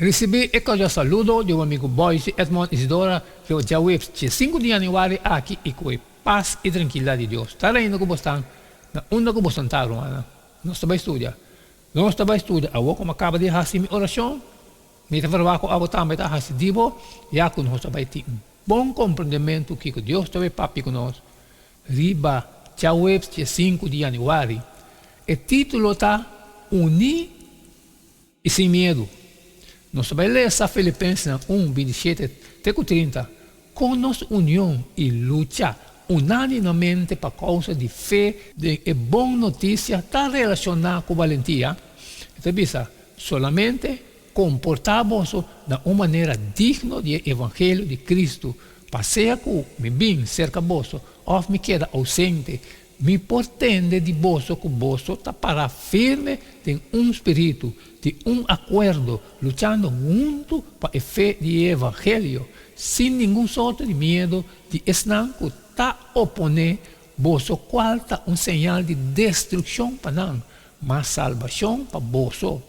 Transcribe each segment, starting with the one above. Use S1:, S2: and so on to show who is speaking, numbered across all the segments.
S1: Recebi e cordial saludo de um amigo Boyce Edmond Isidora, que já o 5 de janeiro aqui e com paz e tranquilidade de Deus. Está indo com você, na onda com você está, romana. Nós estamos estudando. Nós estamos estudando. Agora, como acaba de fazer minha oração, me está falando com a outra também está fazendo, já que nós estamos ter um bom compreendimento que Deus está papi conosco. Riba, já o 5 de janeiro. O título está Unir e sem medo. Nós vamos ler essa Filipenses 1, 27 até 30. Com nossa união e luta unanimemente para causa de fé e boa notícia está relacionada com valentia. Então, bisa, solamente comportar-vos de uma maneira digna do Evangelho de Cristo. Passeia com me bem cerca de vos, ou me queda ausente. Me portende de vosso com vosso está para firme em espírito, de acordo, lutando junto para a fé do Evangelho, sem nenhum sorte de medo, de estar que está opondo vosso qual está sinal de destruição para nós, mas salvação para vosso.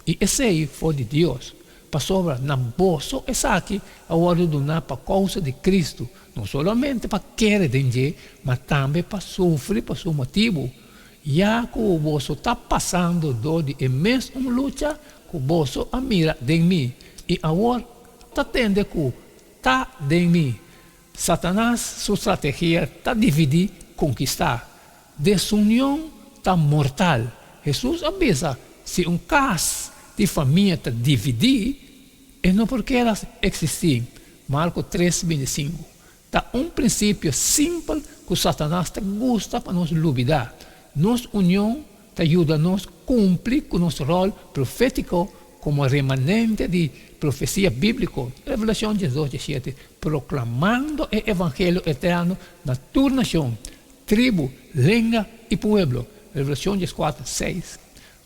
S1: E esse aí foi de Deus. Para sobra na vosso, essa aqui, a hora de dar para causa de Cristo. Não somente para querer dinheiro, mas também para sofrer por seu motivo. Já que o vosso está passando de imensa luta, que o vosso mira de mim. E agora está tendo que está de mim. Satanás, sua estratégia está dividir, conquistar. Desunião está mortal. Jesus avisa, se um caso de família está dividido, é não porque elas existem. Marcos 3, 25. Está princípio simples que Satanás gosta para nos duvidar. Nossa união ajuda a nós a cumprir com nosso rol profético como remanente de profecia bíblica. Revelação 18, 17. Proclamando o evangelho eterno na tua nação, tribo, língua e pueblo. Revelação 14, 6.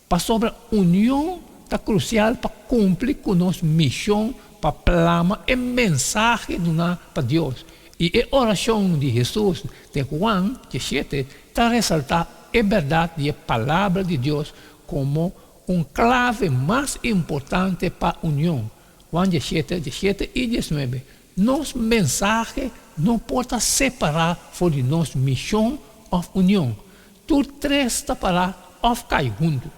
S1: Para sobre a união está crucial para cumprir com nossa missão, para proclamar a mensagem para Deus. E a oração de Jesus, de Juan 17, está a ressaltar a verdade da palavra de Deus como clave mais importante para a união. Juan 17, 17 e 19. Nossa mensagem não pode separar de nossa missão ou união. Tudo três está para cair junto.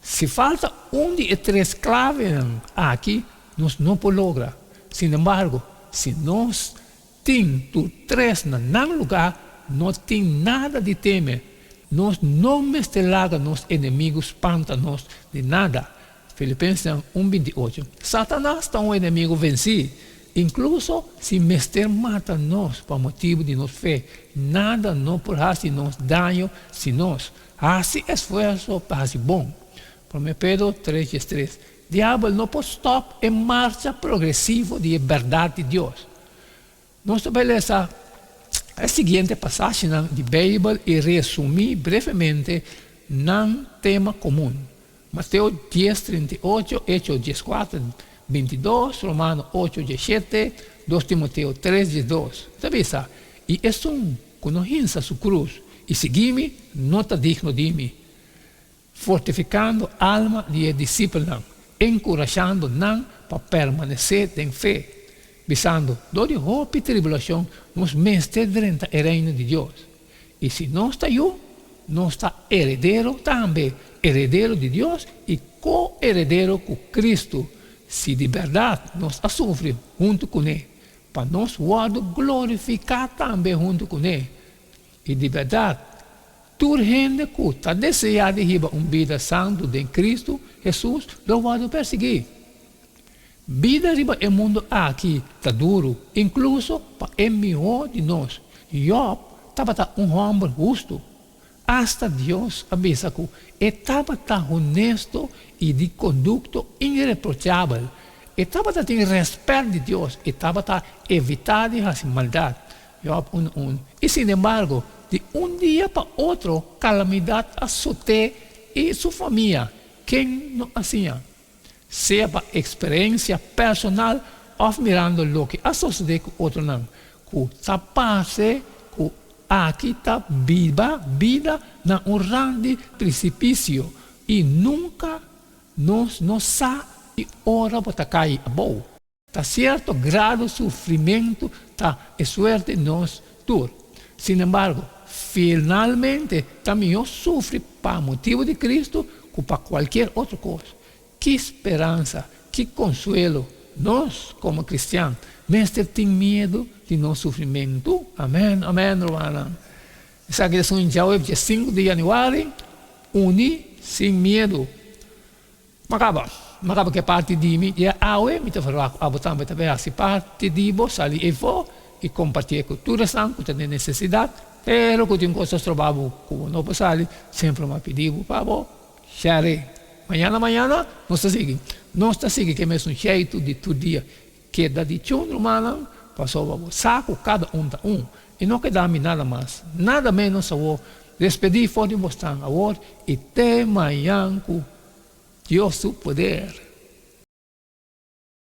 S1: Se falta de três claves aqui, nós não podemos lograr. Sin embargo, se nós temos três no lugar, não tem nada de temer. Nós não mestelamos nossos inimigos, espanta-nos de nada. Filipenses 1, 28. Satanás é um inimigo vencido. Incluso se mestre mata-nos por motivo de nossa fé, nada não pode fazer-nos dano se nós fazemos esforço para fazer bom. 1 Pedro 3, 3. Diabo não pode stop em marcha progressiva de verdade de Deus. Nós vamos ler a seguinte passagem de Bíblia e resumir brevemente num tema comum. Mateus 10, 38, Hechos 14, 22, Romanos 8, 17, 2 Timoteo 3, 12. Sabe? E é conhecendo sua cruz e seguir-me, não está digno de mim. Fortificando a alma de discípulos, encorajando-nos para permanecer em fé, visando dor de roupa e tribulação, nos mestres durante o reino de Deus. E se não está eu, não está herdeiro também, herdeiro de Deus e co-herdeiro com Cristo, se de verdade nós sofremos junto com Ele, para nós glorificar também junto com Ele. E de verdade, toda gente que está desejando de uma vida santa em Cristo, Jesus, não vai perseguir. Vida riba o mundo aqui está duro, incluso para o melhor de nós. Job estava homem justo. Hasta Deus avisa que estava honesto e de conduta irreprochável. Estava em respeito de Deus, estava evitando a maldade. Job 1:1. E, sin embargo, de dia para outro, calamidade assustou e sua família. Quem não assim? Seja para experiência personal ou mirando o que sucede com outro não. Que está passe, que aqui está vida na grande precipício e nunca nos e ora para cair a boa. Tá certo grado de sofrimento, tá é suerte nós tur. Sin embargo, finalmente também eu sofro para motivo de Cristo ou para qualquer outra coisa. Que esperança, que consuelo. Nós, como cristianos, mestre tem medo de nosso sofrimento. Amém, amém, Romana. Essa questão em Joab, dia 5 de januário, uni sem medo. Macaba que parte de mim, e a eu me falar a botar também assim parte de você ali e vou e compartilhar com tudo isso que tem necessidade, pero que tem coisas trabalho como não passar sempre me pediu para vos share. Manhã nós está seguindo que é mesmo jeito de todo dia que da de chão humana passou o saco cada da e não queda-me nada mais, nada menos a vou despedir fora de você agora e até amanhã com Deus o poder.